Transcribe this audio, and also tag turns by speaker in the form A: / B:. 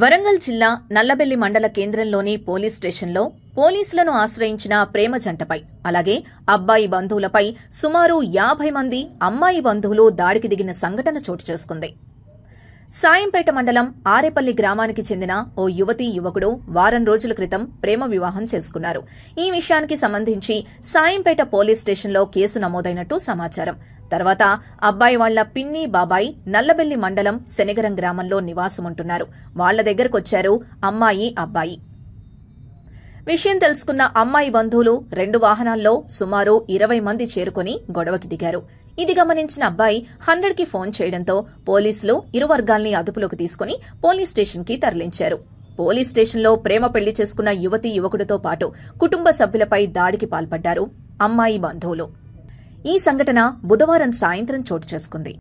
A: వరంగల్ జిల్లా నల్లబెల్లి మండల కేంద్రంలోని పోలీస్ స్టేషన్లో పోలీసులను ఆశ్రయించిన ప్రేమ జంటపై అలాగే అబ్బాయి బంధువులపై సుమారు 50 మంది అమ్మాయి బంధువులు దాడికి దిగిన సంఘటన చోటు చేసుకుంది. సాయంపేట మండలం ఆరేపల్లి గ్రామానికి చెందిన ఓ యువతీ యువకుడు వారం రోజుల క్రితం ప్రేమ వివాహం చేసుకున్నారు. ఈ విషయానికి సంబంధించి సాయంపేట పోలీస్ స్టేషన్లో కేసు నమోదైనట్టు సమాచారం. తర్వాత అబ్బాయి వాళ్ల పిన్ని బాబాయి నల్లబెల్లి మండలం శనిగరం గ్రామంలో నివాసముంటున్నారు. వాళ్ల దగ్గరకొచ్చారు అమ్మాయి అబ్బాయి. విషయం తెలుసుకున్న అమ్మాయి బంధువులు 2 వాహనాల్లో సుమారు 20 మంది చేరుకుని గొడవకి దిగారు. ఇది గమనించిన అబ్బాయి 100కి ఫోన్ చేయడంతో పోలీసులు ఇరు వర్గాల్ని అదుపులోకి తీసుకుని పోలీస్ స్టేషన్కి తరలించారు. పోలీస్ స్టేషన్లో ప్రేమ పెళ్లి చేసుకున్న యువతీ యువకుడితో పాటు కుటుంబ సభ్యులపై దాడికి పాల్పడ్డారు అమ్మాయి బంధువులు. ఈ సంఘటన బుధవారం సాయంత్రం చోటు చేసుకుంది.